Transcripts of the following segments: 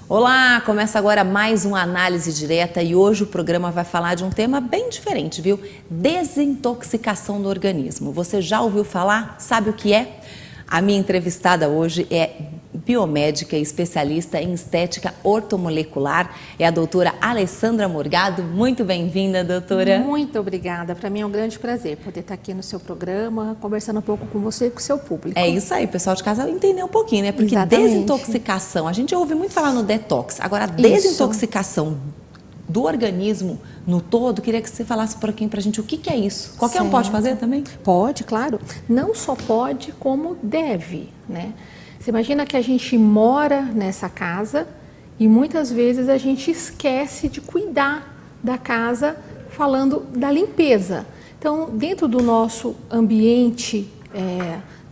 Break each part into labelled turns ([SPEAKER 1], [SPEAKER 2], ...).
[SPEAKER 1] Olá, começa agora mais uma análise direta e hoje o programa vai falar de um tema bem diferente, viu? Desintoxicação do organismo. Você já ouviu falar? Sabe o que é? A minha entrevistada hoje é biomédica e especialista em estética ortomolecular, é a doutora Alessandra Morgado. Muito bem-vinda, doutora.
[SPEAKER 2] Muito obrigada. Para mim é um grande prazer poder estar aqui no seu programa, conversando um pouco com você e com o seu público.
[SPEAKER 1] É isso aí, pessoal de casa, entender um pouquinho, né? Porque
[SPEAKER 2] Exatamente.
[SPEAKER 1] Desintoxicação, a gente ouve muito falar no detox. Agora, a desintoxicação do organismo no todo, queria que você falasse um pouquinho pra gente o que é isso. Qualquer um pode fazer também?
[SPEAKER 2] Pode, claro. Não só pode, como deve, né? Você imagina que a gente mora nessa casa e muitas vezes a gente esquece de cuidar da casa, falando da limpeza. Então, dentro do nosso ambiente,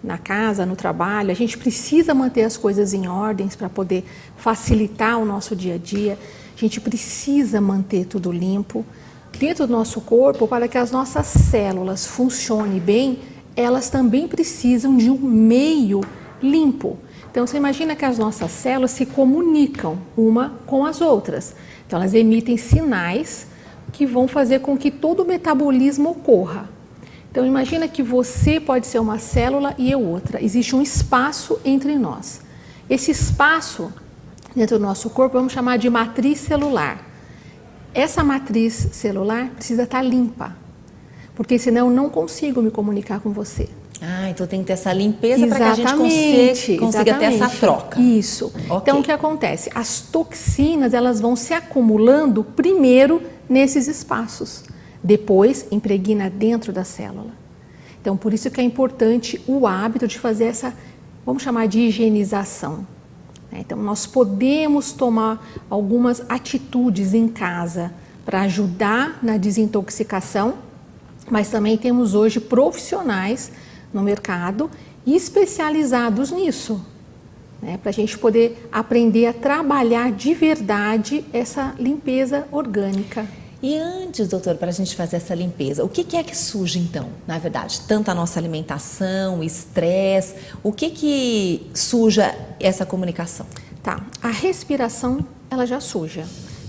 [SPEAKER 2] na casa, no trabalho, a gente precisa manter as coisas em ordens para poder facilitar o nosso dia a dia. A gente precisa manter tudo limpo. Dentro do nosso corpo, para que as nossas células funcionem bem, elas também precisam de um meio limpo. Então, você imagina que as nossas células se comunicam uma com as outras. Então, elas emitem sinais que vão fazer com que todo o metabolismo ocorra. Então, imagina que você pode ser uma célula e eu outra. Existe um espaço entre nós. Esse espaço dentro do nosso corpo vamos chamar de matriz celular. Essa matriz celular precisa estar limpa, porque senão eu não consigo me comunicar com você.
[SPEAKER 1] Ah, então tem que ter essa limpeza para que a gente consiga ter essa troca.
[SPEAKER 2] Isso. Okay. Então, o que acontece? As toxinas, elas vão se acumulando primeiro nesses espaços, depois impregna dentro da célula. Então, por isso que é importante o hábito de fazer essa, vamos chamar de higienização. Então, nós podemos tomar algumas atitudes em casa para ajudar na desintoxicação, mas também temos hoje profissionais no mercado especializados nisso, né, para a gente poder aprender a trabalhar de verdade essa limpeza orgânica.
[SPEAKER 1] E antes, doutor, para a gente fazer essa limpeza, o que é que suja então, na verdade? Tanto a nossa alimentação, estresse, o que suja essa comunicação?
[SPEAKER 2] Tá, a respiração, ela já suja.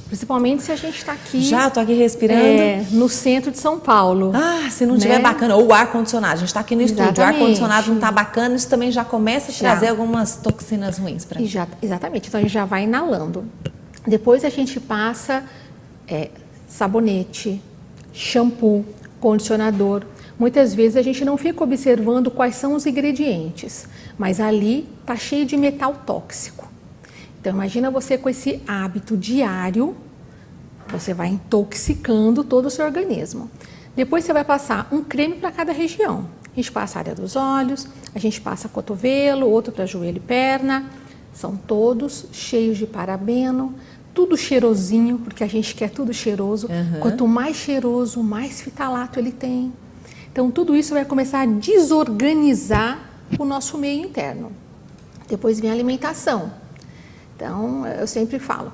[SPEAKER 2] Principalmente se a gente está aqui...
[SPEAKER 1] Já estou aqui respirando?
[SPEAKER 2] No centro de São Paulo.
[SPEAKER 1] Ah, se não tiver bacana. Ou o ar-condicionado. A gente está aqui no estúdio, o ar-condicionado não está bacana, isso também já começa a trazer algumas toxinas ruins para a gente.
[SPEAKER 2] Exatamente, então a gente já vai inalando. Depois a gente passa sabonete, shampoo, condicionador. Muitas vezes a gente não fica observando quais são os ingredientes, mas ali está cheio de metal tóxico. Então, imagina você com esse hábito diário, você vai intoxicando todo o seu organismo. Depois você vai passar um creme para cada região. A gente passa a área dos olhos, a gente passa cotovelo, outro para joelho e perna. São todos cheios de parabeno, tudo cheirosinho, porque a gente quer tudo cheiroso. Quanto mais cheiroso, mais fitalato ele tem. Então, tudo isso vai começar a desorganizar o nosso meio interno. Depois vem a alimentação. Então, eu sempre falo,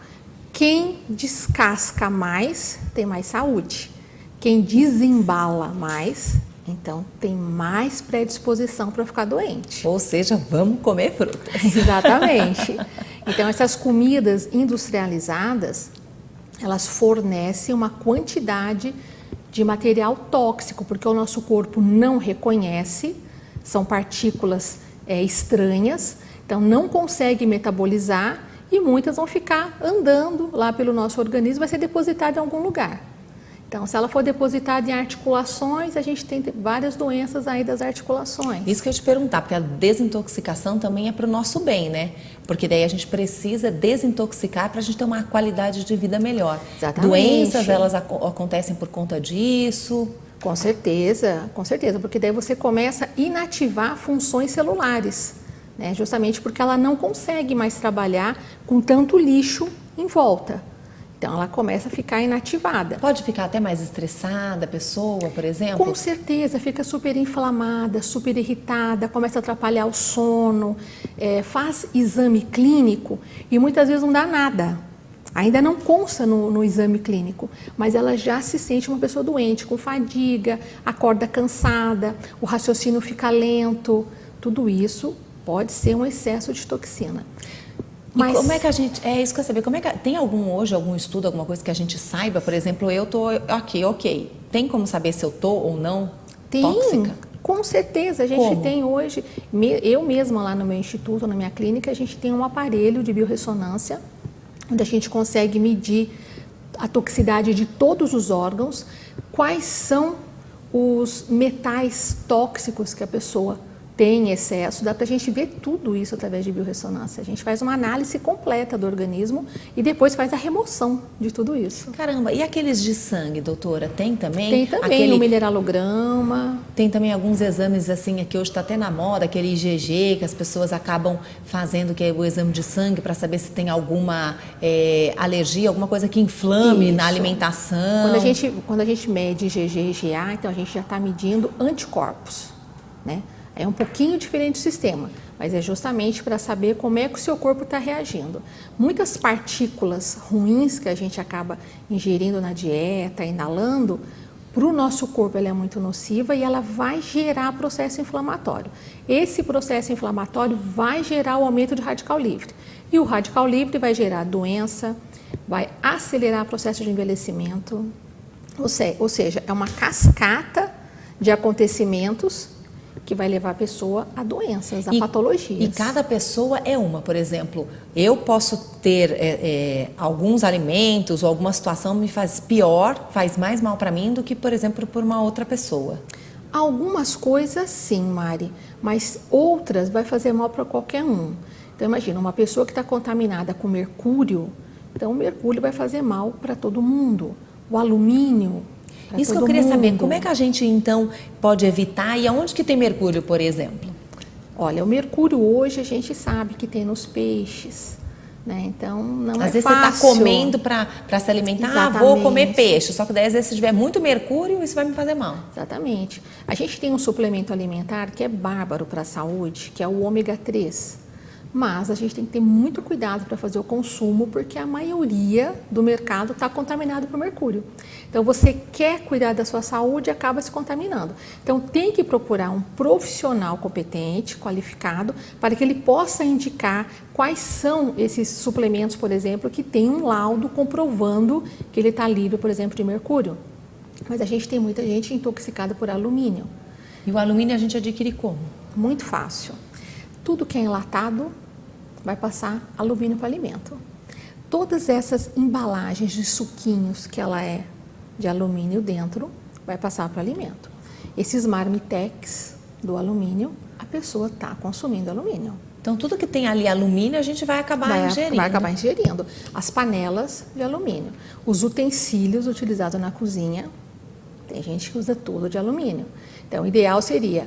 [SPEAKER 2] quem descasca mais, tem mais saúde. Quem desembala mais, então tem mais predisposição para ficar doente.
[SPEAKER 1] Ou seja, vamos comer frutas.
[SPEAKER 2] Exatamente. Então, essas comidas industrializadas, elas fornecem uma quantidade de material tóxico, porque o nosso corpo não reconhece, são partículas estranhas, então não consegue metabolizar e muitas vão ficar andando lá pelo nosso organismo, vai ser depositada em algum lugar. Então, se ela for depositada em articulações, a gente tem várias doenças aí das articulações.
[SPEAKER 1] Isso que eu ia te perguntar, porque a desintoxicação também é para o nosso bem, né? Porque daí a gente precisa desintoxicar para a gente ter uma qualidade de vida melhor.
[SPEAKER 2] Exatamente.
[SPEAKER 1] Doenças, elas acontecem por conta disso?
[SPEAKER 2] Com certeza, porque daí você começa a inativar funções celulares, né? Justamente porque ela não consegue mais trabalhar com tanto lixo em volta. Então, ela começa a ficar inativada.
[SPEAKER 1] Pode ficar até mais estressada a pessoa, por exemplo?
[SPEAKER 2] Com certeza, fica super inflamada, super irritada, começa a atrapalhar o sono, faz exame clínico e muitas vezes não dá nada. Ainda não consta no exame clínico, mas ela já se sente uma pessoa doente, com fadiga, acorda cansada, o raciocínio fica lento. Tudo isso pode ser um excesso de toxina.
[SPEAKER 1] Mas... E como é que a gente... É isso que eu quero saber. Tem algum estudo, alguma coisa que a gente saiba? Por exemplo, eu tô ok. Tem como saber se eu tô ou não tóxica?
[SPEAKER 2] Com certeza. A gente tem hoje... Eu mesma lá no meu instituto, na minha clínica, a gente tem um aparelho de biorressonância onde a gente consegue medir a toxicidade de todos os órgãos, quais são os metais tóxicos que a pessoa tem em excesso. Dá para a gente ver tudo isso através de biorressonância. A gente faz uma análise completa do organismo e depois faz a remoção de tudo isso.
[SPEAKER 1] Caramba, e aqueles de sangue, doutora? Tem também?
[SPEAKER 2] Tem também o mineralograma.
[SPEAKER 1] Tem também alguns exames assim, que hoje está até na moda, aquele IgG, que as pessoas acabam fazendo, que é o exame de sangue, para saber se tem alguma alergia, alguma coisa que inflame na alimentação.
[SPEAKER 2] Quando a gente mede IgG e IgA, então a gente já está medindo anticorpos, né? É um pouquinho diferente o sistema, mas é justamente para saber como é que o seu corpo está reagindo. Muitas partículas ruins que a gente acaba ingerindo na dieta, inalando, para o nosso corpo ela é muito nociva e ela vai gerar processo inflamatório. Esse processo inflamatório vai gerar o aumento de radical livre. E o radical livre vai gerar doença, vai acelerar o processo de envelhecimento. Ou seja, é uma cascata de acontecimentos que vai levar a pessoa a doenças, a patologias.
[SPEAKER 1] E cada pessoa é uma, por exemplo, eu posso ter alguns alimentos ou alguma situação me faz pior, faz mais mal para mim do que, por exemplo, por uma outra pessoa.
[SPEAKER 2] Algumas coisas sim, Mari, mas outras vai fazer mal para qualquer um. Então imagina, uma pessoa que está contaminada com mercúrio, então o mercúrio vai fazer mal para todo mundo. O alumínio...
[SPEAKER 1] Isso que eu queria saber, como é que a gente então pode evitar e aonde que tem mercúrio, por exemplo?
[SPEAKER 2] Olha, o mercúrio hoje a gente sabe que tem nos peixes, né? Então não é fácil.
[SPEAKER 1] Às vezes você está comendo para se alimentar,
[SPEAKER 2] Exatamente.
[SPEAKER 1] Vou comer peixe, só que daí às vezes se tiver muito mercúrio, isso vai me fazer mal.
[SPEAKER 2] Exatamente. A gente tem um suplemento alimentar que é bárbaro para a saúde, que é o ômega 3. Mas a gente tem que ter muito cuidado para fazer o consumo, porque a maioria do mercado está contaminado por mercúrio. Então, você quer cuidar da sua saúde e acaba se contaminando. Então, tem que procurar um profissional competente, qualificado, para que ele possa indicar quais são esses suplementos, por exemplo, que tem um laudo comprovando que ele está livre, por exemplo, de mercúrio. Mas a gente tem muita gente intoxicada por alumínio.
[SPEAKER 1] E o alumínio a gente adquire como?
[SPEAKER 2] Muito fácil. Tudo que é enlatado vai passar alumínio para alimento. Todas essas embalagens de suquinhos que ela é de alumínio dentro, vai passar para alimento. Esses marmitex do alumínio, a pessoa está consumindo alumínio.
[SPEAKER 1] Então, tudo que tem ali alumínio, a gente vai acabar ingerindo.
[SPEAKER 2] Vai acabar ingerindo. As panelas de alumínio. Os utensílios utilizados na cozinha, tem gente que usa tudo de alumínio. Então, o ideal seria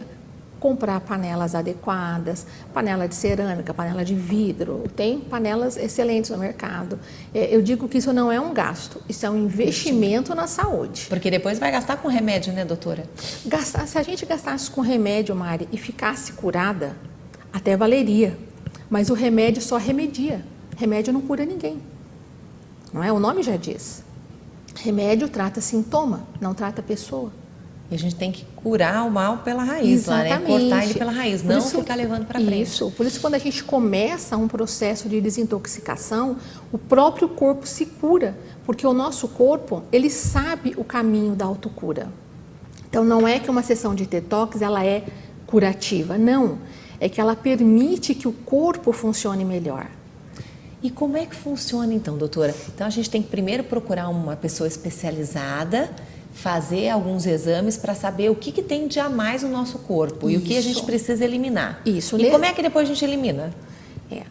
[SPEAKER 2] comprar panelas adequadas, panela de cerâmica, panela de vidro. Tem panelas excelentes no mercado. Eu digo que isso não é um gasto, isso é um investimento na saúde.
[SPEAKER 1] Porque depois vai gastar com remédio, né, doutora?
[SPEAKER 2] Se a gente gastasse com remédio, Mari, e ficasse curada, até valeria. Mas o remédio só remedia. Remédio não cura ninguém. Não é? O nome já diz. Remédio trata sintoma, não trata pessoa.
[SPEAKER 1] E a gente tem que curar o mal pela raiz, lá, né? Cortar ele pela raiz, não ficar levando para frente.
[SPEAKER 2] Isso, por isso quando a gente começa um processo de desintoxicação, o próprio corpo se cura, porque o nosso corpo, ele sabe o caminho da autocura. Então não é que uma sessão de detox, ela é curativa, não. É que ela permite que o corpo funcione melhor.
[SPEAKER 1] E como é que funciona então, doutora? Então a gente tem que primeiro procurar uma pessoa especializada, fazer alguns exames para saber o que tem de a mais no nosso corpo e o que a gente precisa eliminar.
[SPEAKER 2] Isso.
[SPEAKER 1] E como é que depois a gente elimina?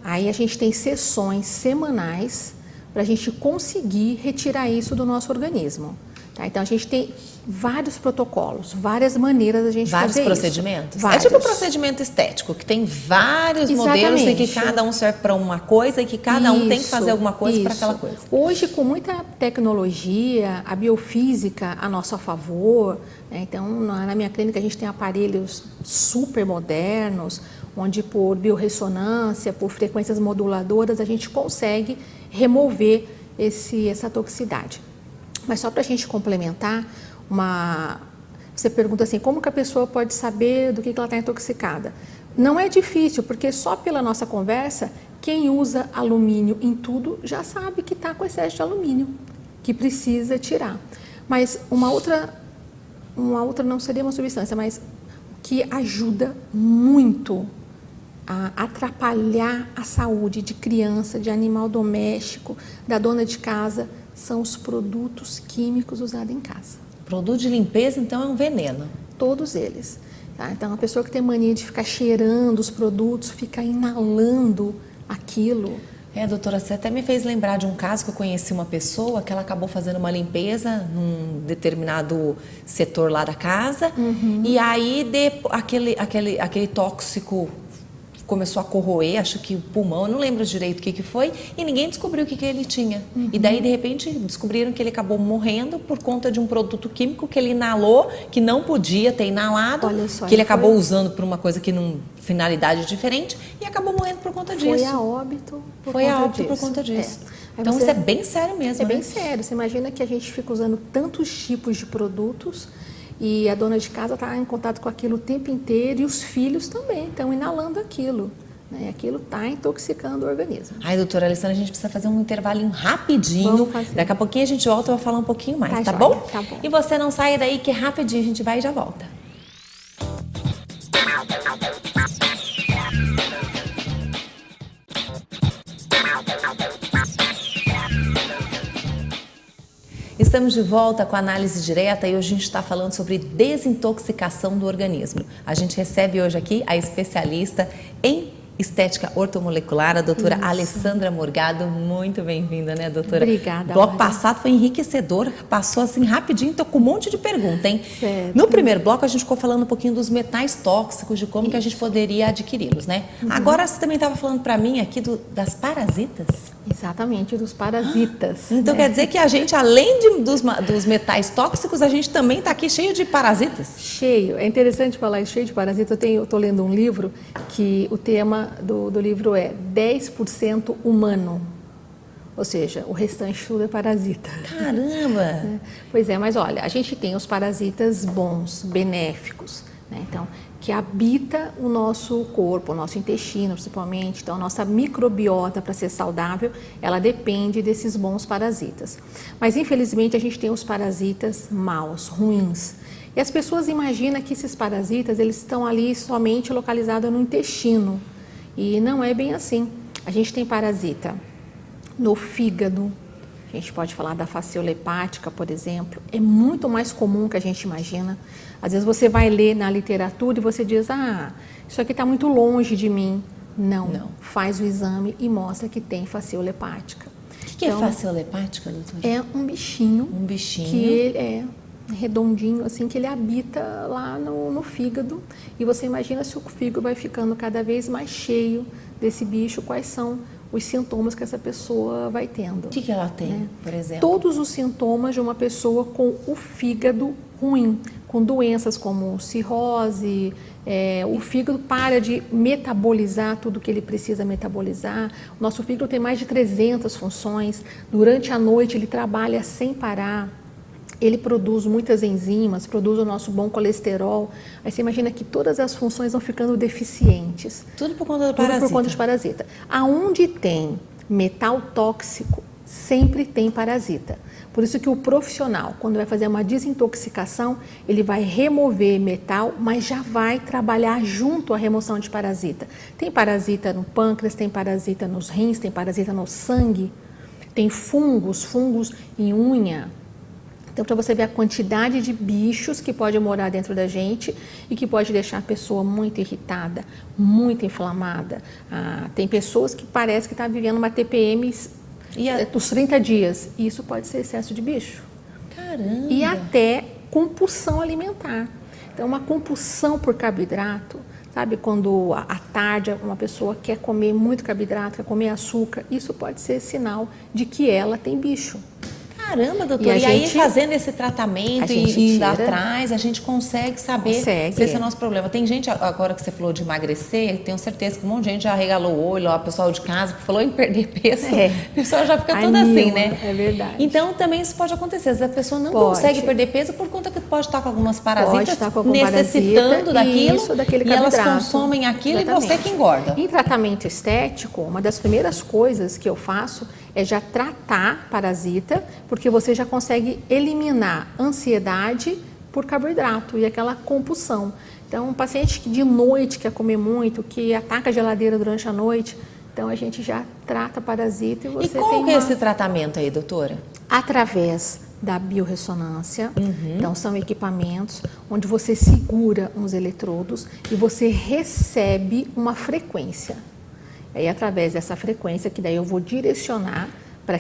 [SPEAKER 2] Aí a gente tem sessões semanais para a gente conseguir retirar isso do nosso organismo. Tá? Então a gente tem vários protocolos, várias maneiras da gente fazer isso.
[SPEAKER 1] Vários procedimentos?
[SPEAKER 2] Vários.
[SPEAKER 1] É tipo um procedimento estético, que tem vários modelos e que cada um serve para uma coisa e que cada um tem que fazer alguma coisa para aquela coisa.
[SPEAKER 2] Hoje, com muita tecnologia, a biofísica a nosso favor, né? Então na minha clínica a gente tem aparelhos super modernos, onde por biorressonância, por frequências moduladoras, a gente consegue remover essa toxicidade. Mas só para a gente complementar, você pergunta assim, como que a pessoa pode saber do que ela está intoxicada? Não é difícil, porque só pela nossa conversa, quem usa alumínio em tudo já sabe que está com excesso de alumínio, que precisa tirar. Mas uma outra não seria uma substância, mas que ajuda muito a atrapalhar a saúde de criança, de animal doméstico, da dona de casa, são os produtos químicos usados em casa.
[SPEAKER 1] Produto de limpeza, então, é um veneno?
[SPEAKER 2] Todos eles. Tá? Então, a pessoa que tem mania de ficar cheirando os produtos, fica inalando aquilo.
[SPEAKER 1] Doutora, você até me fez lembrar de um caso que eu conheci uma pessoa que ela acabou fazendo uma limpeza num determinado setor lá da casa, e aí aquele tóxico começou a corroer, acho que o pulmão, eu não lembro direito o que foi, e ninguém descobriu o que ele tinha. E daí, de repente, descobriram que ele acabou morrendo por conta de um produto químico que ele inalou, que não podia ter inalado, que ele acabou usando por uma coisa que não, finalidade diferente, e acabou morrendo por conta disso.
[SPEAKER 2] Foi a óbito por conta disso.
[SPEAKER 1] Então, isso é bem sério mesmo,
[SPEAKER 2] É bem sério. Você imagina que a gente fica usando tantos tipos de produtos e a dona de casa está em contato com aquilo o tempo inteiro e os filhos também estão inalando aquilo. Né? Aquilo está intoxicando o organismo.
[SPEAKER 1] Ai, doutora Alessandra, a gente precisa fazer um intervalinho rapidinho.
[SPEAKER 2] Vamos fazer.
[SPEAKER 1] Daqui a pouquinho a gente volta e vai falar um pouquinho mais, tá
[SPEAKER 2] joia,
[SPEAKER 1] bom?
[SPEAKER 2] Tá bom.
[SPEAKER 1] E você não sai daí que rapidinho a gente vai e já volta. Estamos de volta com a análise direta e hoje a gente está falando sobre desintoxicação do organismo. A gente recebe hoje aqui a especialista em estética ortomolecular, a doutora Alessandra Morgado. Muito bem-vinda, né, doutora?
[SPEAKER 2] Obrigada.
[SPEAKER 1] O bloco passado foi enriquecedor, passou assim rapidinho, tô com um monte de pergunta, hein?
[SPEAKER 2] Certo.
[SPEAKER 1] No primeiro bloco a gente ficou falando um pouquinho dos metais tóxicos, de como que a gente poderia adquiri-los, né? Agora você também estava falando para mim aqui das parasitas.
[SPEAKER 2] Exatamente, dos parasitas.
[SPEAKER 1] Então quer dizer que a gente, além dos metais tóxicos, a gente também está aqui cheio de parasitas?
[SPEAKER 2] Cheio. É interessante falar isso, cheio de parasitas. Eu estou lendo um livro que o tema do livro é 10% humano. Ou seja, o restante tudo é parasita.
[SPEAKER 1] Caramba!
[SPEAKER 2] Pois é, mas olha, a gente tem os parasitas bons, benéficos, né? Então, que habita o nosso corpo, o nosso intestino principalmente. Então, a nossa microbiota, para ser saudável, ela depende desses bons parasitas. Mas, infelizmente, a gente tem os parasitas maus, ruins. E as pessoas imaginam que esses parasitas, eles estão ali somente localizados no intestino. E não é bem assim. A gente tem parasita no fígado. A gente pode falar da fasciola hepática, por exemplo. É muito mais comum que a gente imagina. Às vezes você vai ler na literatura e você diz, isso aqui está muito longe de mim. Não. Faz o exame e mostra que tem fasciola hepática.
[SPEAKER 1] O que é fasciola hepática, doutora?
[SPEAKER 2] É um bichinho.
[SPEAKER 1] Um bichinho.
[SPEAKER 2] Que ele é redondinho, assim, que ele habita lá no fígado. E você imagina se o fígado vai ficando cada vez mais cheio desse bicho, quais são os sintomas que essa pessoa vai tendo.
[SPEAKER 1] O que ela tem, né? Por exemplo?
[SPEAKER 2] Todos os sintomas de uma pessoa com o fígado ruim, com doenças como cirrose, o fígado para de metabolizar tudo que ele precisa metabolizar. O nosso fígado tem mais de 300 funções. Durante a noite ele trabalha sem parar. Ele produz muitas enzimas, produz o nosso bom colesterol. Aí você imagina que todas as funções vão ficando deficientes.
[SPEAKER 1] Tudo por conta do parasita.
[SPEAKER 2] Tudo por conta de parasita. Aonde tem metal tóxico, sempre tem parasita. Por isso que o profissional, quando vai fazer uma desintoxicação, ele vai remover metal, mas já vai trabalhar junto à remoção de parasita. Tem parasita no pâncreas, tem parasita nos rins, tem parasita no sangue, tem fungos em unha. Então, para você ver a quantidade de bichos que pode morar dentro da gente e que pode deixar a pessoa muito irritada, muito inflamada. Tem pessoas que parece que estão vivendo uma TPM dos 30 dias. E isso pode ser excesso de bicho.
[SPEAKER 1] Caramba!
[SPEAKER 2] E até compulsão alimentar. Então, uma compulsão por carboidrato, sabe? Quando à tarde uma pessoa quer comer muito carboidrato, quer comer açúcar, isso pode ser sinal de que ela tem bicho.
[SPEAKER 1] Caramba, doutora, e aí fazendo esse tratamento e indo atrás, a gente consegue saber se esse é o nosso problema. Tem gente, agora que você falou de emagrecer, tenho certeza que um monte de gente já regalou o olho, ó, o pessoal de casa que falou em perder peso, a pessoa já fica toda assim, né?
[SPEAKER 2] É verdade.
[SPEAKER 1] Então também isso pode acontecer, a pessoa não consegue perder peso por conta que pode estar com algumas parasitas necessitando daquilo e elas consomem aquilo. Exatamente. E você que engorda.
[SPEAKER 2] Em tratamento estético, uma das primeiras coisas que eu faço é já tratar parasita, porque você já consegue eliminar ansiedade por carboidrato e aquela compulsão. Então, um paciente que de noite quer comer muito, que ataca a geladeira durante a noite, então a gente já trata parasita e você tem
[SPEAKER 1] qual que é esse tratamento aí, doutora?
[SPEAKER 2] Através da biorressonância. Então, são equipamentos onde você segura uns eletrodos e você recebe uma frequência. Aí, através dessa frequência, que daí eu vou direcionar para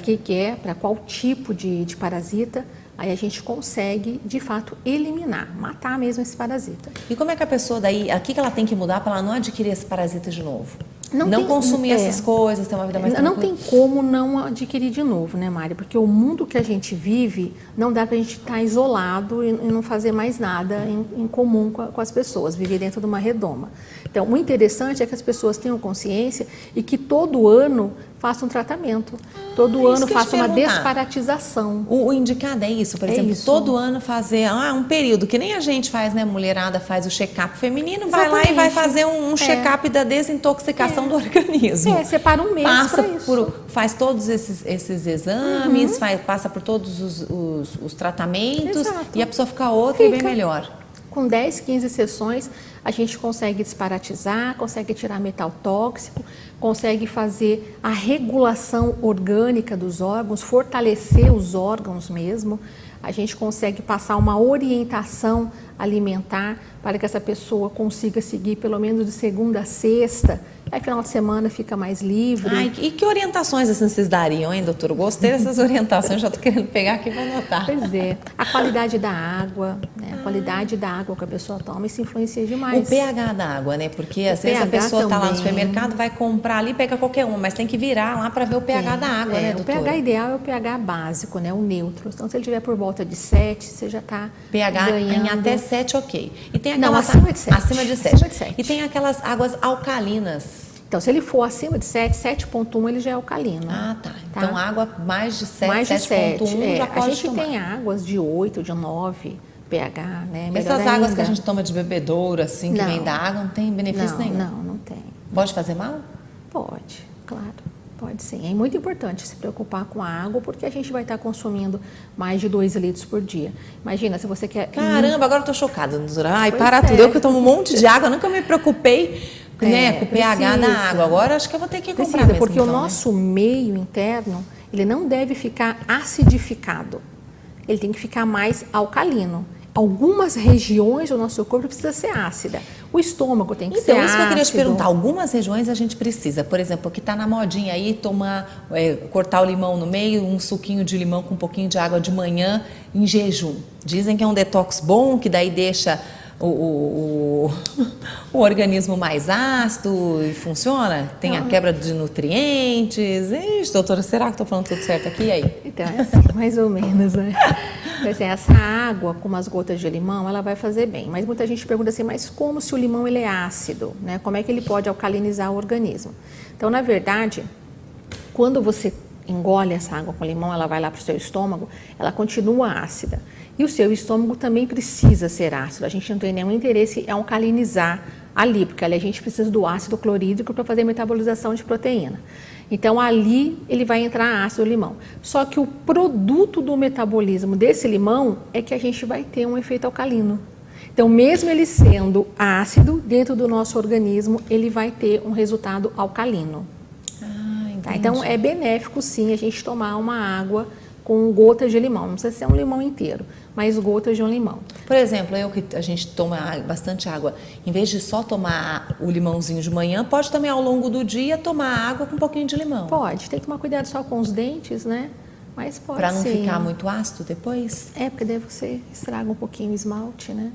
[SPEAKER 2] para qual tipo de parasita, aí a gente consegue, de fato, eliminar, matar mesmo esse parasita.
[SPEAKER 1] E como é que a pessoa daí, o que ela tem que mudar para ela não adquirir esse parasita de novo? Não consumir essas coisas, ter uma vida mais tranquila.
[SPEAKER 2] Não tem como não adquirir de novo, né, Mari? Porque o mundo que a gente vive, não dá para a gente estar isolado e não fazer mais nada em comum com as pessoas, viver dentro de uma redoma. Então, o interessante é que as pessoas tenham consciência e que todo ano façam um tratamento. Todo ano faça uma desparatização.
[SPEAKER 1] O indicado é isso, por exemplo, todo ano fazer um período, que nem a gente faz, né? Mulherada faz o check-up feminino, vai lá e vai fazer um check-up da desintoxicação do organismo.
[SPEAKER 2] Separa um mês para isso.
[SPEAKER 1] Faz todos esses exames, passa por todos os tratamentos. Exato. E a pessoa fica e bem melhor.
[SPEAKER 2] Com 10, 15 sessões, a gente consegue desparatizar, consegue tirar metal tóxico, consegue fazer a regulação orgânica dos órgãos, fortalecer os órgãos mesmo. A gente consegue passar uma orientação alimentar para que essa pessoa consiga seguir pelo menos de segunda a sexta. Aí, final de semana, fica mais livre.
[SPEAKER 1] E que orientações assim, vocês dariam, hein, doutor? Eu gostei dessas orientações, já estou querendo pegar aqui para anotar.
[SPEAKER 2] Pois é. A qualidade da água, né? A qualidade da água que a pessoa toma, isso influencia demais.
[SPEAKER 1] O pH da água, né? Porque às vezes a pessoa está lá no supermercado, vai comprar ali, pega qualquer uma, mas tem que virar lá para ver o pH da água, né, doutora?
[SPEAKER 2] O pH ideal é o pH básico, né? O neutro. Então, se ele tiver por volta de 7, você já está
[SPEAKER 1] pH
[SPEAKER 2] ganhando.
[SPEAKER 1] Em até 7, ok. E tem
[SPEAKER 2] aquelas, acima de 7.
[SPEAKER 1] Acima de 7. E tem aquelas águas alcalinas.
[SPEAKER 2] Então, se ele for acima de 7, 7,1, ele já é alcalino.
[SPEAKER 1] Tá. Então, água mais de 7, 7,1 já pode tomar. A gente
[SPEAKER 2] tem águas de 8, de 9 pH, né?
[SPEAKER 1] Essas águas que a gente toma de bebedouro, assim, que vem da água, não tem benefício nenhum?
[SPEAKER 2] Não tem.
[SPEAKER 1] Pode fazer mal?
[SPEAKER 2] Pode, claro. Pode sim. É muito importante se preocupar com a água, porque a gente vai estar consumindo mais de 2 litros por dia. Imagina, se você quer...
[SPEAKER 1] Caramba, agora eu tô chocada, doutora. Tudo. Eu que tomo um monte de água, nunca me preocupei com o pH da água. Agora acho que eu vou ter que comprar mesmo.
[SPEAKER 2] Porque o nosso meio interno, ele não deve ficar acidificado. Ele tem que ficar mais alcalino. Algumas regiões do nosso corpo precisa ser ácida. O estômago tem que ser ácido.
[SPEAKER 1] Então, isso que eu queria te perguntar. Algumas regiões a gente precisa. Por exemplo, o que está na modinha aí, cortar o limão no meio, um suquinho de limão com um pouquinho de água de manhã em jejum. Dizem que é um detox bom, que daí deixa o organismo mais ácido e funciona? Tem a quebra de nutrientes. Ixi, doutora, será que estou falando tudo certo aqui? E aí?
[SPEAKER 2] Então, é assim, mais ou menos, né? Essa água com umas gotas de limão, ela vai fazer bem. Mas muita gente pergunta assim, mas como se o limão ele é ácido? Né? Como é que ele pode alcalinizar o organismo? Então, na verdade, quando você engole essa água com limão, ela vai lá para o seu estômago, ela continua ácida. E o seu estômago também precisa ser ácido. A gente não tem nenhum interesse em alcalinizar ali, porque ali a gente precisa do ácido clorídrico para fazer a metabolização de proteína. Então, ali ele vai entrar ácido limão. Só que o produto do metabolismo desse limão é que a gente vai ter um efeito alcalino. Então, mesmo ele sendo ácido, dentro do nosso organismo, ele vai ter um resultado alcalino. Tá? Então, é benéfico, sim, a gente tomar uma água com gotas de limão. Não precisa ser um limão inteiro, mas gotas de um limão.
[SPEAKER 1] Por exemplo, a gente toma bastante água. Em vez de só tomar o limãozinho de manhã, pode também ao longo do dia tomar água com um pouquinho de limão.
[SPEAKER 2] Pode. Tem que tomar cuidado só com os dentes, né? Mas pode
[SPEAKER 1] Para não ficar muito ácido depois?
[SPEAKER 2] Porque daí você estraga um pouquinho o esmalte, né?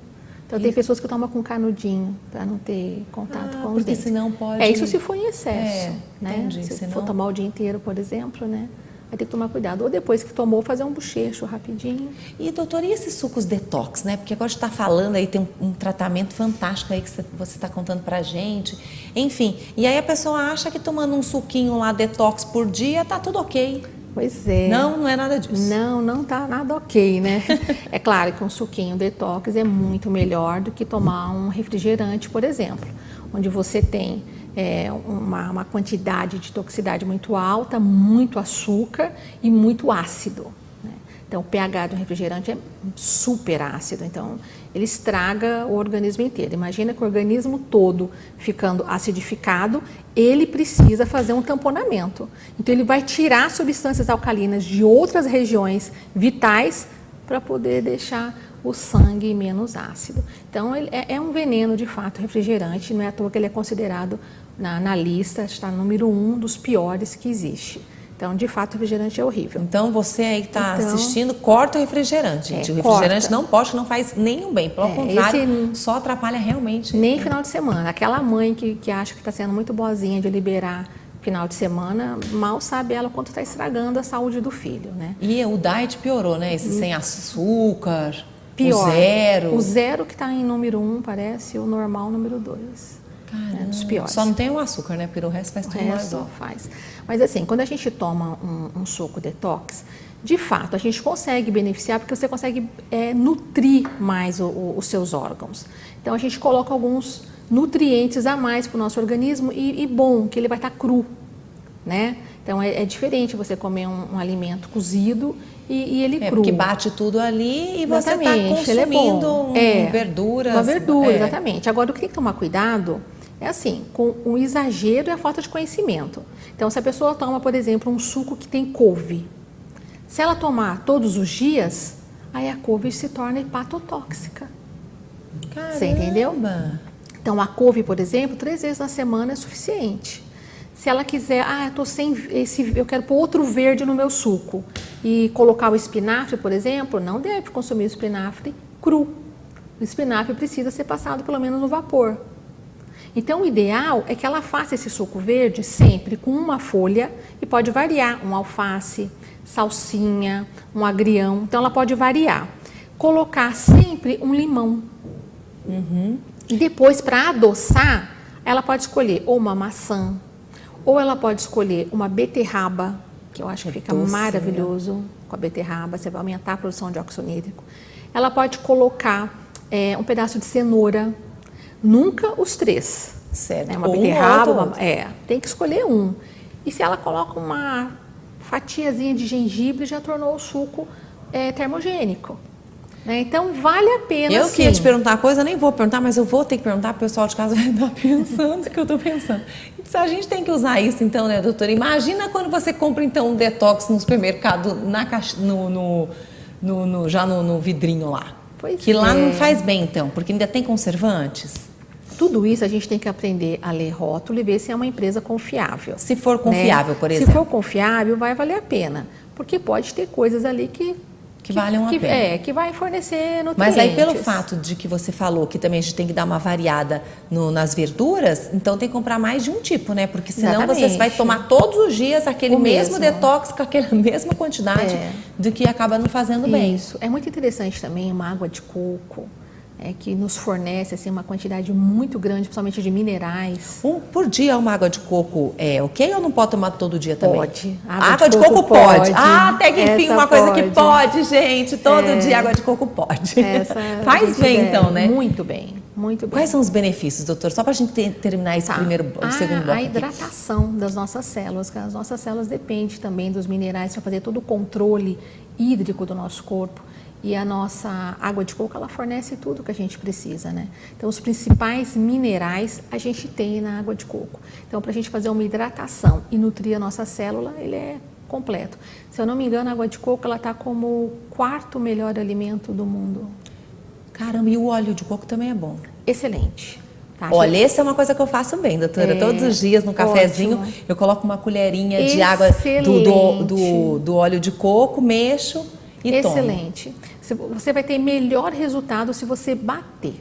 [SPEAKER 2] Então, tem pessoas que tomam com canudinho para não ter contato com os dentes.
[SPEAKER 1] Senão pode...
[SPEAKER 2] Isso se for em excesso, né?
[SPEAKER 1] Entendi.
[SPEAKER 2] Se for tomar o dia inteiro, por exemplo, né? vai ter que tomar cuidado. Ou depois que tomou, fazer um bochecho rapidinho.
[SPEAKER 1] E doutora, e esses sucos detox, né? Porque agora a gente está falando aí, tem um tratamento fantástico aí que você está contando pra gente. Enfim, e aí a pessoa acha que tomando um suquinho lá detox por dia tá tudo ok.
[SPEAKER 2] Pois é.
[SPEAKER 1] Não é nada disso.
[SPEAKER 2] Não tá nada ok, né? É claro que um suquinho detox é muito melhor do que tomar um refrigerante, por exemplo, onde você tem uma quantidade de toxicidade muito alta, muito açúcar e muito ácido, né? Então, o pH do refrigerante é super ácido, então ele estraga o organismo inteiro. Imagina que o organismo todo ficando acidificado, ele precisa fazer um tamponamento. Então, ele vai tirar substâncias alcalinas de outras regiões vitais para poder deixar o sangue menos ácido. Então, ele é um veneno, de fato, refrigerante. Não é à toa que ele é considerado na lista, está no número 1 dos piores que existe. Então, de fato, o refrigerante é horrível.
[SPEAKER 1] Então, você aí que está assistindo, corta o refrigerante, gente. O refrigerante não pode, não faz nenhum bem. Pelo contrário, só atrapalha realmente.
[SPEAKER 2] Nem final de semana. Aquela mãe que acha que está sendo muito boazinha de liberar final de semana, mal sabe ela quanto está estragando a saúde do filho, né?
[SPEAKER 1] E o diet piorou, né? Esse sem açúcar,
[SPEAKER 2] pior.
[SPEAKER 1] O zero.
[SPEAKER 2] O zero que está em número 1 parece o normal número 2.
[SPEAKER 1] Caramba,
[SPEAKER 2] dos piores.
[SPEAKER 1] Só não tem o açúcar, né? Porque o resto faz tudo mais.
[SPEAKER 2] Só faz. Mas assim, quando a gente toma um suco detox, de fato, a gente consegue beneficiar porque você consegue nutrir mais os seus órgãos. Então, a gente coloca alguns nutrientes a mais para o nosso organismo e bom, que ele vai estar cru, né? Então, é diferente você comer um alimento cozido e ele cru.
[SPEAKER 1] Porque bate tudo ali e você está consumindo verduras.
[SPEAKER 2] Uma verdura, exatamente. Agora, o que tem que tomar cuidado é assim, com o exagero e a falta de conhecimento. Então, se a pessoa toma, por exemplo, um suco que tem couve, se ela tomar todos os dias, aí a couve se torna hepatotóxica.
[SPEAKER 1] Caramba.
[SPEAKER 2] Você entendeu? Então, a couve, por exemplo, 3 vezes na semana é suficiente. Se ela quiser, eu quero pôr outro verde no meu suco e colocar o espinafre, por exemplo, não deve consumir o espinafre cru. O espinafre precisa ser passado pelo menos no vapor. Então, o ideal é que ela faça esse suco verde sempre com uma folha e pode variar, um alface, salsinha, um agrião. Então, ela pode variar. Colocar sempre um limão. E depois, para adoçar, ela pode escolher ou uma maçã, ou ela pode escolher uma beterraba, que eu acho que fica maravilhoso com a beterraba, você vai aumentar a produção de óxido nítrico. Ela pode colocar um pedaço de cenoura, nunca os 3.
[SPEAKER 1] Certo.
[SPEAKER 2] Uma beterraba, tem que escolher um. E se ela coloca uma fatiazinha de gengibre, já tornou o suco termogênico. Né? Então, vale a pena,
[SPEAKER 1] Eu queria te perguntar uma coisa, eu nem vou perguntar, mas eu vou ter que perguntar, o pessoal de casa vai estar pensando o que eu estou pensando. A gente tem que usar isso, então, né, doutora? Imagina quando você compra, então, um detox no supermercado, já no vidrinho lá. Que lá não faz bem, então, porque ainda tem conservantes.
[SPEAKER 2] Tudo isso a gente tem que aprender a ler rótulo e ver se é uma empresa confiável.
[SPEAKER 1] Se for confiável, por exemplo.
[SPEAKER 2] Se for confiável, vai valer a pena. Porque pode ter coisas ali que
[SPEAKER 1] valham a pena.
[SPEAKER 2] Que vai fornecer nutrientes.
[SPEAKER 1] Mas aí, pelo fato de que você falou que também a gente tem que dar uma variada nas verduras, então tem que comprar mais de um tipo, né? Porque senão você vai tomar todos os dias aquele mesmo detox com aquela mesma quantidade do que acaba não fazendo bem.
[SPEAKER 2] Isso. É muito interessante também uma água de coco, que nos fornece assim, uma quantidade muito grande, principalmente de minerais.
[SPEAKER 1] Por dia uma água de coco é ok ou não pode tomar todo dia também?
[SPEAKER 2] Pode.
[SPEAKER 1] Água de coco pode. Até que enfim, uma coisa que pode, gente. Todo dia água de coco pode. Faz bem então, né?
[SPEAKER 2] Muito bem, muito bem.
[SPEAKER 1] Quais são os benefícios, doutor? Só para a gente terminar esse o segundo bloco.
[SPEAKER 2] A hidratação das nossas células. As nossas células dependem também dos minerais para fazer todo o controle hídrico do nosso corpo. E a nossa água de coco, ela fornece tudo que a gente precisa, né? Então, os principais minerais a gente tem na água de coco. Então, para a gente fazer uma hidratação e nutrir a nossa célula, ele é completo. Se eu não me engano, a água de coco, ela está como o 4º melhor alimento do mundo.
[SPEAKER 1] Caramba, e o óleo de coco também é bom?
[SPEAKER 2] Excelente. Tá?
[SPEAKER 1] Olha, essa é uma coisa que eu faço bem, doutora. Todos os dias no cafezinho, eu coloco uma colherinha de água do óleo de coco, mexo e tomo.
[SPEAKER 2] Excelente. Você vai ter melhor resultado se você bater.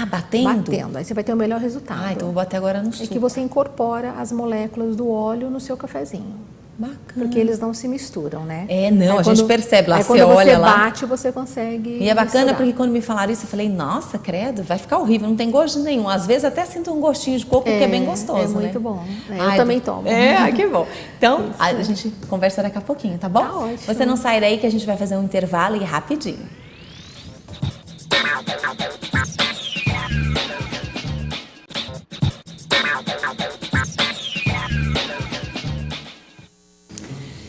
[SPEAKER 1] Batendo?
[SPEAKER 2] Batendo, aí você vai ter o melhor resultado.
[SPEAKER 1] Então vou bater agora no suco.
[SPEAKER 2] É que você incorpora as moléculas do óleo no seu cafezinho.
[SPEAKER 1] Bacana.
[SPEAKER 2] Porque eles não se misturam, né?
[SPEAKER 1] Não, a gente percebe lá,
[SPEAKER 2] você
[SPEAKER 1] olha lá.
[SPEAKER 2] Quando você bate, você consegue
[SPEAKER 1] E é bacana
[SPEAKER 2] misturar.
[SPEAKER 1] porque quando me falaram isso, eu falei, nossa, credo, vai ficar horrível, não tem gosto nenhum. Às vezes até sinto um gostinho de coco, que é bem gostoso,
[SPEAKER 2] É muito
[SPEAKER 1] né?
[SPEAKER 2] bom. Eu também tomo.
[SPEAKER 1] Que bom. Então, a gente conversa daqui a pouquinho, tá bom?
[SPEAKER 2] Tá ótimo.
[SPEAKER 1] Você não sai daí que a gente vai fazer um intervalo e rapidinho.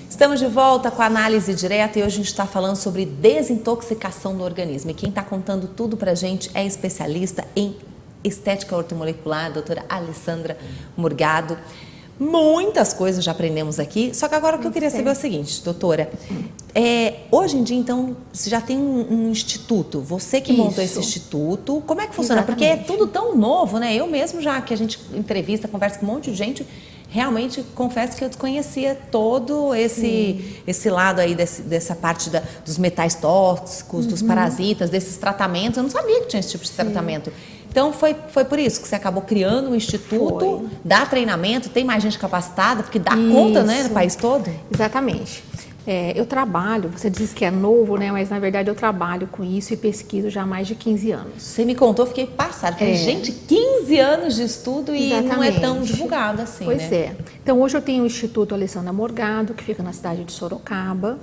[SPEAKER 1] Estamos de volta com a análise direta e hoje a gente está falando sobre desintoxicação do organismo. E quem está contando tudo para a gente é especialista em estética ortomolecular, a doutora Alessandra Morgado. Muitas coisas já aprendemos aqui, só que agora o que eu queria saber é o seguinte, doutora. Hoje em dia, então, você já tem um instituto, você que montou esse instituto, como é que funciona?
[SPEAKER 2] Exatamente.
[SPEAKER 1] Porque é tudo tão novo, né? Eu mesmo já, que a gente entrevista, conversa com um monte de gente, realmente confesso que eu desconhecia todo esse lado aí dessa parte dos metais tóxicos, dos parasitas, desses tratamentos. Eu não sabia que tinha esse tipo de tratamento. Então foi por isso que você acabou criando um instituto, dá treinamento, tem mais gente capacitada, porque dá conta, né, no país todo?
[SPEAKER 2] Exatamente. Eu trabalho, você diz que é novo, né? Mas na verdade eu trabalho com isso e pesquiso já há mais de 15 anos.
[SPEAKER 1] Você me contou, fiquei passada. Falei, gente, 15 anos de estudo e não é tão divulgado assim,
[SPEAKER 2] pois
[SPEAKER 1] né?
[SPEAKER 2] Pois é. Então hoje eu tenho o Instituto Alessandra Morgado, que fica na cidade de Sorocaba.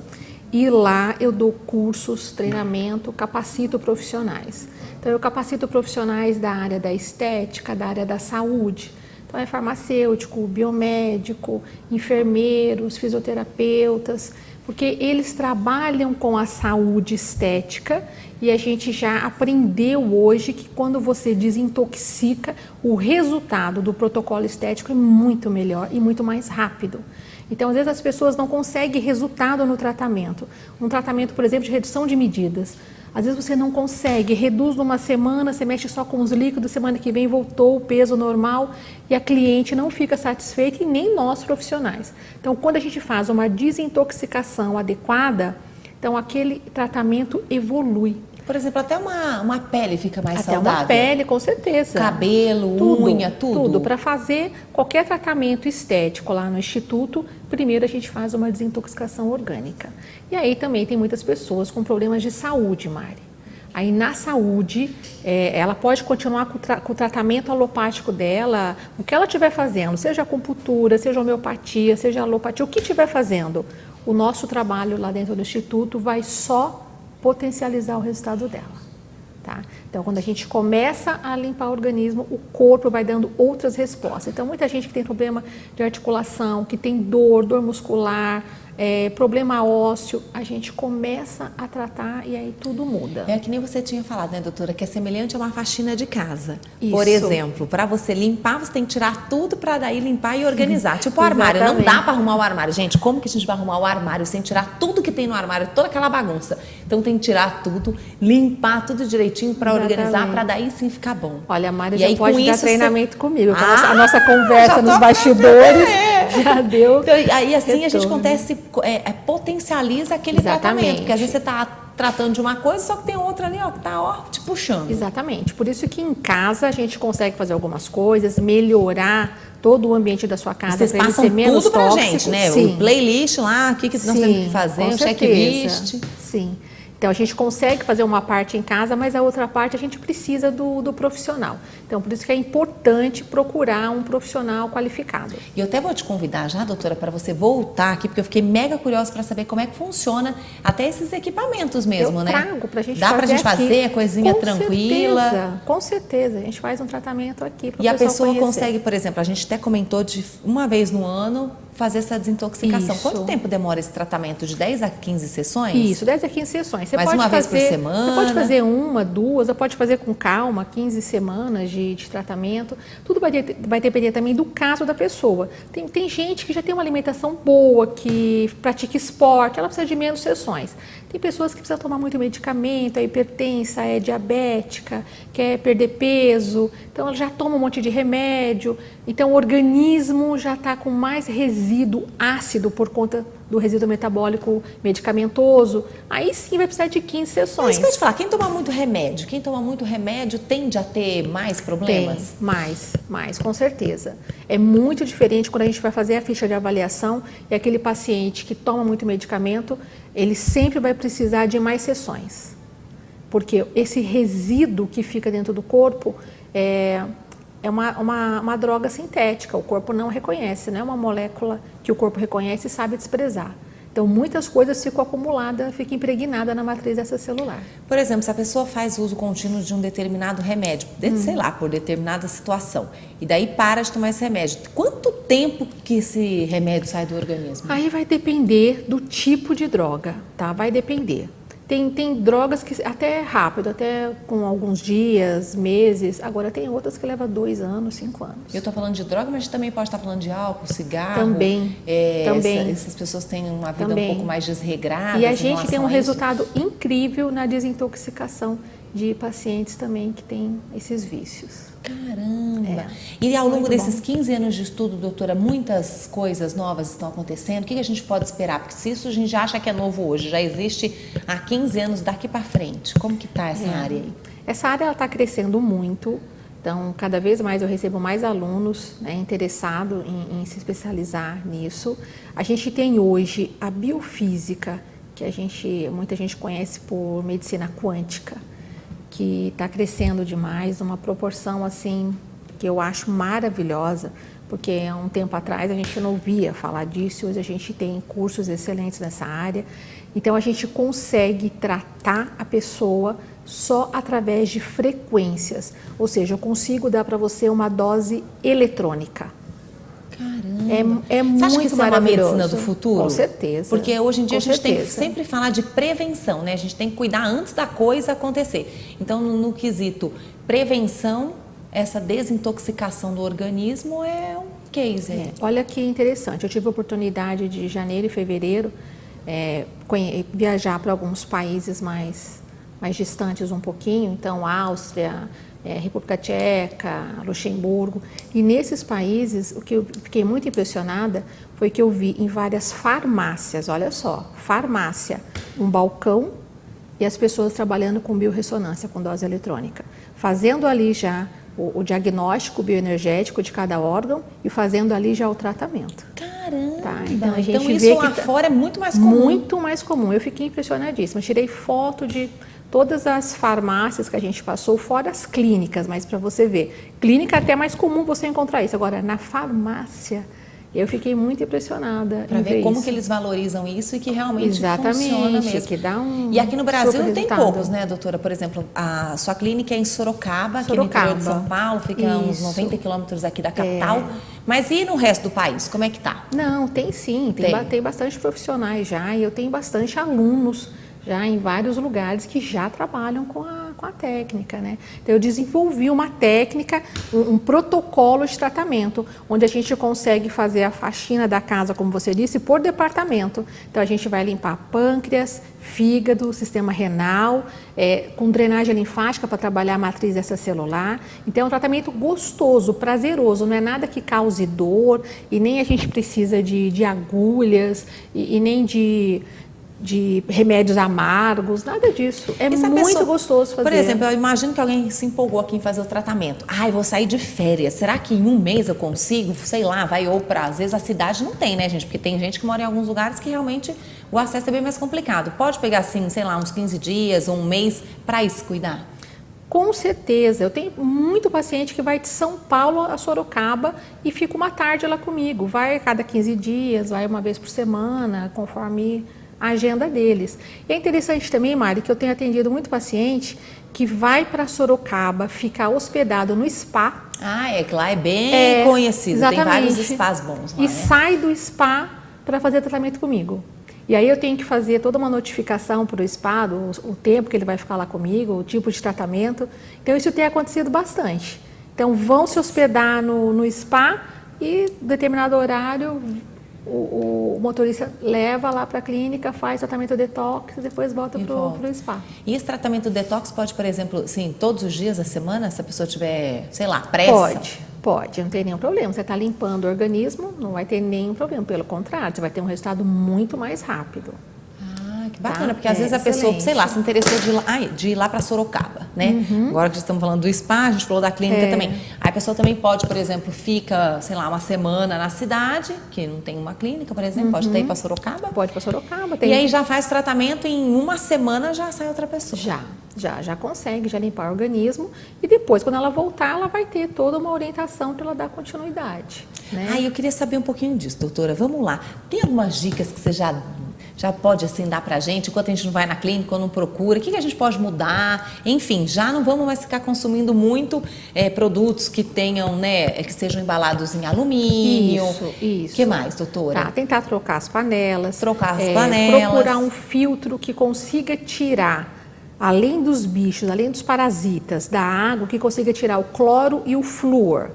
[SPEAKER 2] E lá eu dou cursos, treinamento, capacito profissionais. Então eu capacito profissionais da área da estética, da área da saúde. Então é farmacêutico, biomédico, enfermeiros, fisioterapeutas, porque eles trabalham com a saúde estética e a gente já aprendeu hoje que quando você desintoxica, o resultado do protocolo estético é muito melhor e muito mais rápido. Então, às vezes as pessoas não conseguem resultado no tratamento. Um tratamento, por exemplo, de redução de medidas. Às vezes você não consegue, reduz numa semana, você mexe só com os líquidos, semana que vem voltou o peso normal e a cliente não fica satisfeita e nem nós profissionais. Então, quando a gente faz uma desintoxicação adequada, então aquele tratamento evolui.
[SPEAKER 1] Por exemplo, até uma pele fica mais saudável.
[SPEAKER 2] Até uma pele, com certeza.
[SPEAKER 1] Cabelo, unha, tudo.
[SPEAKER 2] Tudo. Para fazer qualquer tratamento estético lá no Instituto, primeiro a gente faz uma desintoxicação orgânica. E aí também tem muitas pessoas com problemas de saúde, Mari. Aí na saúde, ela pode continuar com o tratamento alopático dela, o que ela estiver fazendo, seja acupuntura, seja homeopatia, seja alopatia, o que estiver fazendo. O nosso trabalho lá dentro do Instituto vai só potencializar o resultado dela, tá? Então, quando a gente começa a limpar o organismo, o corpo vai dando outras respostas. Então, muita gente que tem problema de articulação, que tem dor muscular, problema ósseo, a gente começa a tratar e aí tudo muda.
[SPEAKER 1] É que nem você tinha falado, né, doutora, que é semelhante a uma faxina de casa.
[SPEAKER 2] Isso.
[SPEAKER 1] Por exemplo, para você limpar, você tem que tirar tudo para daí limpar e organizar. Tipo o armário, não dá para arrumar o armário. Gente, como que a gente vai arrumar o armário sem tirar tudo que tem no armário, toda aquela bagunça? Então tem que tirar tudo, limpar tudo direitinho para organizar, para daí sim ficar bom.
[SPEAKER 2] Olha, a Mari
[SPEAKER 1] e
[SPEAKER 2] já
[SPEAKER 1] aí,
[SPEAKER 2] pode dar treinamento comigo. A nossa
[SPEAKER 1] já
[SPEAKER 2] conversa nos bastidores já deu.
[SPEAKER 1] Então, aí assim
[SPEAKER 2] retorno.
[SPEAKER 1] A gente acontece, potencializa aquele tratamento. Porque às vezes você está tratando de uma coisa, só que tem outra ali, ó, que está te puxando.
[SPEAKER 2] Exatamente. Por isso que em casa a gente consegue fazer algumas coisas, melhorar todo o ambiente da sua casa.
[SPEAKER 1] Vocês passam tudo pra gente, né?
[SPEAKER 2] Sim.
[SPEAKER 1] O playlist lá, o que nós temos que fazer, o checklist.
[SPEAKER 2] Sim. Então, a gente consegue fazer uma parte em casa, mas a outra parte a gente precisa do profissional. Então, por isso que é importante procurar um profissional qualificado.
[SPEAKER 1] E eu até vou te convidar já, doutora, para você voltar aqui, porque eu fiquei mega curiosa para saber como é que funciona até esses equipamentos mesmo, né?
[SPEAKER 2] Eu trago pra gente
[SPEAKER 1] Dá
[SPEAKER 2] fazer
[SPEAKER 1] pra gente fazer a coisinha
[SPEAKER 2] com
[SPEAKER 1] tranquila?
[SPEAKER 2] Certeza, com certeza. A gente faz um tratamento aqui para
[SPEAKER 1] E a pessoa
[SPEAKER 2] conhecer.
[SPEAKER 1] consegue, por exemplo, a gente até comentou de uma vez no ano fazer essa desintoxicação.
[SPEAKER 2] Isso.
[SPEAKER 1] Quanto tempo demora esse tratamento? De 10 a 15 sessões?
[SPEAKER 2] Isso, 10 a 15 sessões. Você
[SPEAKER 1] Mas
[SPEAKER 2] pode
[SPEAKER 1] uma vez
[SPEAKER 2] fazer,
[SPEAKER 1] por semana?
[SPEAKER 2] Você pode fazer uma, duas, você pode fazer com calma, 15 semanas de tratamento. Tudo vai depender também do caso da pessoa. Tem gente que já tem uma alimentação boa, que pratica esporte, ela precisa de menos sessões. Tem pessoas que precisam tomar muito medicamento, é hipertensa, é diabética, quer perder peso, então ela já toma um monte de remédio, então o organismo já está com mais resíduo ácido por conta do resíduo metabólico medicamentoso, aí sim vai precisar de 15 sessões.
[SPEAKER 1] Mas pode falar, quem toma muito remédio tende a ter mais problemas?
[SPEAKER 2] Tem, mais, com certeza. É muito diferente quando a gente vai fazer a ficha de avaliação e aquele paciente que toma muito medicamento, ele sempre vai precisar de mais sessões. Porque esse resíduo que fica dentro do corpo é uma droga sintética, o corpo não reconhece, não é uma molécula que o corpo reconhece e sabe desprezar. Então, muitas coisas ficam acumuladas, ficam impregnadas na matriz extracelular.
[SPEAKER 1] Por exemplo, se a pessoa faz uso contínuo de um determinado remédio, sei lá, por determinada situação, e daí para de tomar esse remédio, quanto tempo que esse remédio sai do organismo?
[SPEAKER 2] Aí vai depender do tipo de droga, tá? Vai depender. Tem drogas que até é rápido, até com alguns dias, meses. Agora tem outras que levam 2 anos, 5 anos.
[SPEAKER 1] Eu estou falando de droga, mas também pode estar falando de álcool, cigarro.
[SPEAKER 2] Também.
[SPEAKER 1] Essas pessoas têm uma vida um pouco mais desregrada.
[SPEAKER 2] E a gente tem um resultado incrível na desintoxicação de pacientes também que têm esses vícios.
[SPEAKER 1] Caramba! E ao longo desses 15 anos de estudo, doutora, muitas coisas novas estão acontecendo. O que a gente pode esperar? Porque se isso a gente já acha que é novo hoje, já existe há 15 anos daqui para frente. Como que está essa área aí?
[SPEAKER 2] Essa área está crescendo muito. Então, cada vez mais eu recebo mais alunos, né, interessados em se especializar nisso. A gente tem hoje a biofísica, que muita gente conhece por medicina quântica, que está crescendo demais, uma proporção assim que eu acho maravilhosa, porque há um tempo atrás a gente não ouvia falar disso, hoje a gente tem cursos excelentes nessa área, então a gente consegue tratar a pessoa só através de frequências, ou seja, eu consigo dar para você uma dose eletrônica.
[SPEAKER 1] Caramba!
[SPEAKER 2] É
[SPEAKER 1] Você
[SPEAKER 2] muito
[SPEAKER 1] acha que isso
[SPEAKER 2] maravilhoso.
[SPEAKER 1] É uma medicina do futuro?
[SPEAKER 2] Com certeza.
[SPEAKER 1] Porque hoje em dia
[SPEAKER 2] Com
[SPEAKER 1] a gente tem que
[SPEAKER 2] certeza.
[SPEAKER 1] sempre falar de prevenção, né? A gente tem que cuidar antes da coisa acontecer. Então, no quesito prevenção, essa desintoxicação do organismo é um case.
[SPEAKER 2] Olha que interessante, eu tive a oportunidade de janeiro e fevereiro viajar para alguns países mais distantes um pouquinho, então Áustria, República Tcheca, Luxemburgo, e nesses países o que eu fiquei muito impressionada foi que eu vi em várias farmácias, olha só, farmácia, um balcão e as pessoas trabalhando com biorressonância, com dose eletrônica, fazendo ali já o diagnóstico bioenergético de cada órgão e fazendo ali já o tratamento.
[SPEAKER 1] Caramba!
[SPEAKER 2] Tá, então a gente
[SPEAKER 1] então
[SPEAKER 2] vê
[SPEAKER 1] isso
[SPEAKER 2] que
[SPEAKER 1] lá fora é muito mais comum.
[SPEAKER 2] Muito mais comum. Eu fiquei impressionadíssima. Tirei foto de todas as farmácias que a gente passou, fora as clínicas, mas para você ver. Clínica até é mais comum você encontrar isso. Agora, na farmácia, eu fiquei muito impressionada.
[SPEAKER 1] Para ver como
[SPEAKER 2] isso.
[SPEAKER 1] que eles valorizam isso e que realmente
[SPEAKER 2] Exatamente,
[SPEAKER 1] funciona mesmo.
[SPEAKER 2] Que dá um
[SPEAKER 1] e aqui no Brasil
[SPEAKER 2] super
[SPEAKER 1] tem
[SPEAKER 2] resultado.
[SPEAKER 1] poucos, né, doutora? Por exemplo, a sua clínica é em Sorocaba, aqui no interior de São Paulo, fica a uns 90 quilômetros aqui da capital. Mas e no resto do país, como é que tá?
[SPEAKER 2] Não, tem sim, tem bastante profissionais já e eu tenho bastante alunos já em vários lugares que já trabalham com a técnica, né? Então, eu desenvolvi uma técnica, um protocolo de tratamento, onde a gente consegue fazer a faxina da casa, como você disse, por departamento. Então, a gente vai limpar pâncreas, fígado, sistema renal, com drenagem linfática para trabalhar a matriz extracelular. Então, é um tratamento gostoso, prazeroso, não é nada que cause dor e nem a gente precisa de agulhas e nem de remédios amargos, nada disso. É muito gostoso fazer.
[SPEAKER 1] Por exemplo, eu imagino que alguém se empolgou aqui em fazer o tratamento. Eu vou sair de férias. Será que em um mês eu consigo? Sei lá, às vezes a cidade não tem, né, gente? Porque tem gente que mora em alguns lugares que realmente o acesso é bem mais complicado. Pode pegar, assim, sei lá, uns 15 dias, um mês, para isso cuidar?
[SPEAKER 2] Com certeza. Eu tenho muito paciente que vai de São Paulo a Sorocaba e fica uma tarde lá comigo. Vai a cada 15 dias, vai uma vez por semana, conforme a agenda deles. E é interessante também, Mari, que eu tenho atendido muito paciente que vai para Sorocaba ficar hospedado no spa.
[SPEAKER 1] Que lá é bem conhecido,
[SPEAKER 2] exatamente.
[SPEAKER 1] Tem vários spas bons lá,
[SPEAKER 2] e sai do spa para fazer tratamento comigo. E aí eu tenho que fazer toda uma notificação para o spa, o tempo que ele vai ficar lá comigo, o tipo de tratamento. Então isso tem acontecido bastante. Então vão se hospedar no spa e em determinado horário o motorista leva lá para a clínica, faz tratamento detox e depois volta para o spa.
[SPEAKER 1] E esse tratamento detox pode, por exemplo, assim, todos os dias da semana, se a pessoa tiver, sei lá, pressa?
[SPEAKER 2] Pode, não tem nenhum problema. Você está limpando o organismo, não vai ter nenhum problema. Pelo contrário, você vai ter um resultado muito mais rápido.
[SPEAKER 1] Ah, que bacana,
[SPEAKER 2] Tá?
[SPEAKER 1] porque às vezes a pessoa,
[SPEAKER 2] excelente.
[SPEAKER 1] sei lá, se interessou de ir lá para Sorocaba, né? Agora que estamos falando do spa, a gente falou da clínica também. Aí a pessoa também pode, por exemplo, fica, sei lá, uma semana na cidade, que não tem uma clínica, por exemplo, pode até ir para Sorocaba.
[SPEAKER 2] Pode ir para Sorocaba.
[SPEAKER 1] E aí já faz tratamento, em uma semana já sai outra pessoa.
[SPEAKER 2] Já consegue, já limpar o organismo. E depois, quando ela voltar, ela vai ter toda uma orientação para ela dar continuidade. Né?
[SPEAKER 1] Ah, eu queria saber um pouquinho disso, doutora. Vamos lá. Tem algumas dicas que você já pode assim dar pra gente, enquanto a gente não vai na clínica ou não procura? O que a gente pode mudar? Enfim, já não vamos mais ficar consumindo muito produtos que tenham, né, que sejam embalados em alumínio.
[SPEAKER 2] Isso.
[SPEAKER 1] O que mais, doutora?
[SPEAKER 2] Tá, tentar trocar as panelas.
[SPEAKER 1] Trocar as panelas.
[SPEAKER 2] Procurar um filtro que consiga tirar, além dos bichos, além dos parasitas da água, que consiga tirar o cloro e o flúor.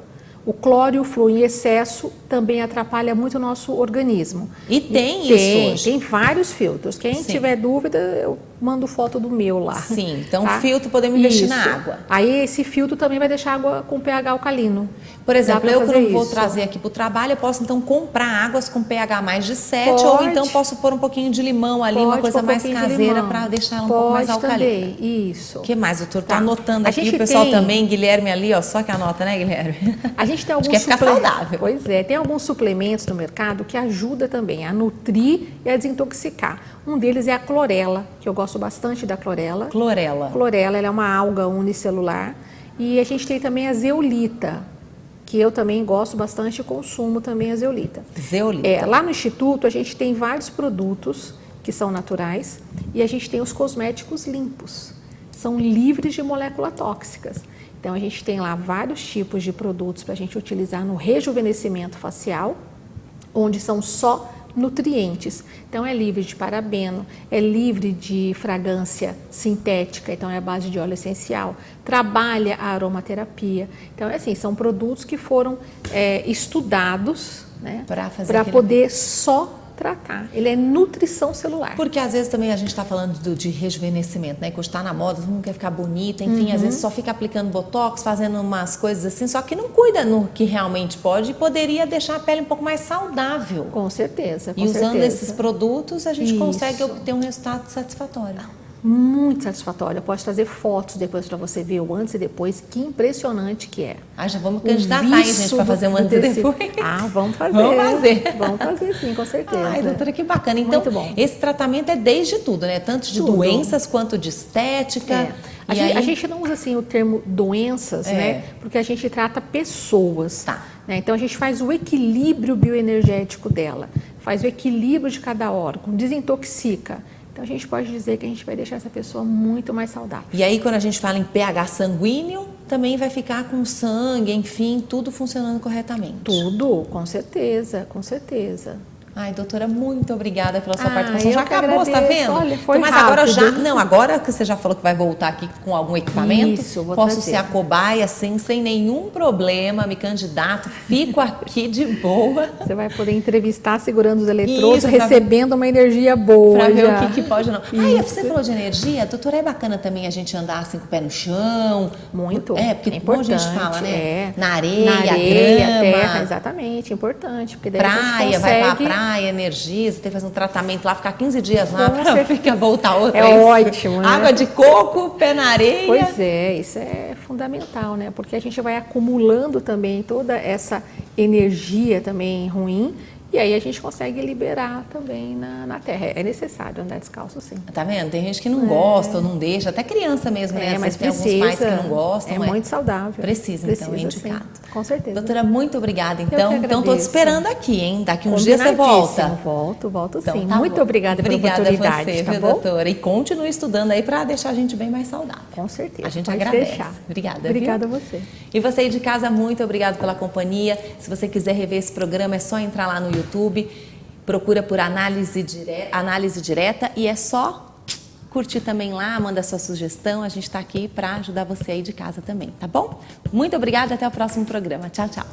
[SPEAKER 2] O cloro e o flúor em excesso também atrapalha muito o nosso organismo.
[SPEAKER 1] E tem isso hoje?
[SPEAKER 2] Tem vários filtros. Quem tiver dúvida, eu mando foto do meu lá.
[SPEAKER 1] Sim, então
[SPEAKER 2] tá?
[SPEAKER 1] Filtro podemos investir na água.
[SPEAKER 2] Aí esse filtro também vai deixar água com pH alcalino.
[SPEAKER 1] Por exemplo, eu que não vou
[SPEAKER 2] isso.
[SPEAKER 1] trazer aqui para o trabalho, eu posso então comprar águas com pH mais de 7, ou então posso pôr um pouquinho de limão ali, uma coisa mais caseira para deixar ela um pouco mais alcalina.
[SPEAKER 2] Também. Isso.
[SPEAKER 1] O que mais, doutor? Tá anotando aqui, o pessoal também, Guilherme ali, ó, só que anota, né, Guilherme?
[SPEAKER 2] A gente tem alguns
[SPEAKER 1] quer ficar saudável.
[SPEAKER 2] Pois é, tem alguns suplementos no mercado que ajudam também a nutrir e a desintoxicar. Um deles é a clorela, que eu gosto bastante da clorela.
[SPEAKER 1] Clorela.
[SPEAKER 2] Clorela, ela é uma alga unicelular. E a gente tem também a zeolita, que eu também gosto bastante e consumo também a zeolita.
[SPEAKER 1] Zeolita.
[SPEAKER 2] Lá no Instituto a gente tem vários produtos que são naturais e a gente tem os cosméticos limpos. São livres de moléculas tóxicas. Então a gente tem lá vários tipos de produtos para a gente utilizar no rejuvenescimento facial, onde são só nutrientes. Então é livre de parabeno, é livre de fragrância sintética, então é a base de óleo essencial, trabalha a aromaterapia. Então é assim, são produtos que foram estudados, né, para poder só tratar. Ele é nutrição celular.
[SPEAKER 1] Porque às vezes também a gente está falando de rejuvenescimento, né? Que hoje está na moda, todo mundo quer ficar bonita, enfim, às vezes só fica aplicando botox, fazendo umas coisas assim, só que não cuida no que realmente pode e poderia deixar a pele um pouco mais saudável.
[SPEAKER 2] Com certeza, com
[SPEAKER 1] certeza. E usando esses
[SPEAKER 2] certeza.
[SPEAKER 1] produtos, a gente consegue obter um resultado satisfatório.
[SPEAKER 2] Muito satisfatório. Eu posso trazer fotos depois para você ver o antes e depois. Que impressionante que é.
[SPEAKER 1] Ah, já vamos candidatar aí, gente, para fazer um antes e depois.
[SPEAKER 2] Ah, vamos fazer.
[SPEAKER 1] Vamos fazer.
[SPEAKER 2] Vamos fazer sim, com certeza.
[SPEAKER 1] Ai, doutora, que bacana. Então,
[SPEAKER 2] muito bom.
[SPEAKER 1] Esse tratamento é desde tudo, né? Tanto de doenças quanto de estética.
[SPEAKER 2] A gente não usa assim o termo doenças, né? Porque a gente trata pessoas.
[SPEAKER 1] Tá.
[SPEAKER 2] Né? Então a gente faz o equilíbrio bioenergético dela, faz o equilíbrio de cada órgão, desintoxica. Então a gente pode dizer que a gente vai deixar essa pessoa muito mais saudável.
[SPEAKER 1] E aí quando a gente fala em pH sanguíneo, também vai ficar com sangue, enfim, tudo funcionando corretamente.
[SPEAKER 2] Tudo, com certeza, com certeza.
[SPEAKER 1] Ai, doutora, muito obrigada pela sua participação.
[SPEAKER 2] Eu
[SPEAKER 1] já acabou, você tá vendo?
[SPEAKER 2] Olha, foi
[SPEAKER 1] mas
[SPEAKER 2] rápido.
[SPEAKER 1] agora que você já falou que vai voltar aqui com algum equipamento, posso
[SPEAKER 2] trazer.
[SPEAKER 1] ser a cobaia, assim, sem nenhum problema, me candidato, fico aqui de boa.
[SPEAKER 2] Você vai poder entrevistar segurando os eletrodos, recebendo uma energia boa.
[SPEAKER 1] Para ver o que pode ou não. Aí você falou de energia, doutora, é bacana também a gente andar assim com o pé no chão.
[SPEAKER 2] Muito.
[SPEAKER 1] Porque
[SPEAKER 2] é
[SPEAKER 1] como a gente
[SPEAKER 2] importante,
[SPEAKER 1] fala, né? Na
[SPEAKER 2] areia,
[SPEAKER 1] grama,
[SPEAKER 2] terra, exatamente, importante. Porque daí a gente consegue...
[SPEAKER 1] vai pra praia, energia, você tem que fazer um tratamento lá, ficar 15 dias lá para voltar outra.
[SPEAKER 2] É ótimo, né?
[SPEAKER 1] Água de coco, pé na areia.
[SPEAKER 2] Pois é, isso é fundamental, né? Porque a gente vai acumulando também toda essa energia também ruim e aí a gente consegue liberar também na terra. É necessário andar descalço, sim.
[SPEAKER 1] Tá vendo? Tem gente que não gosta ou não deixa, até criança mesmo, né?
[SPEAKER 2] Mas
[SPEAKER 1] tem alguns pais que não gostam.
[SPEAKER 2] É muito saudável.
[SPEAKER 1] Precisa, então, é indicado.
[SPEAKER 2] Sim, com certeza.
[SPEAKER 1] Doutora, muito obrigada, então. Então, tô te esperando aqui, hein? Daqui uns dias você volta.
[SPEAKER 2] Volto
[SPEAKER 1] então,
[SPEAKER 2] sim.
[SPEAKER 1] Tá
[SPEAKER 2] muito obrigada pela oportunidade,
[SPEAKER 1] você,
[SPEAKER 2] tá
[SPEAKER 1] viu,
[SPEAKER 2] bom?
[SPEAKER 1] doutora? E continue estudando aí para deixar a gente bem mais saudável.
[SPEAKER 2] Com certeza.
[SPEAKER 1] A gente
[SPEAKER 2] pode
[SPEAKER 1] agradece.
[SPEAKER 2] Deixar.
[SPEAKER 1] Obrigada
[SPEAKER 2] a você.
[SPEAKER 1] E você aí de casa, muito obrigado pela companhia. Se você quiser rever esse programa, é só entrar lá no YouTube. Procura por análise direta e é só curtir também lá, manda sua sugestão. A gente está aqui para ajudar você aí de casa também, tá bom? Muito obrigada, até o próximo programa. Tchau, tchau.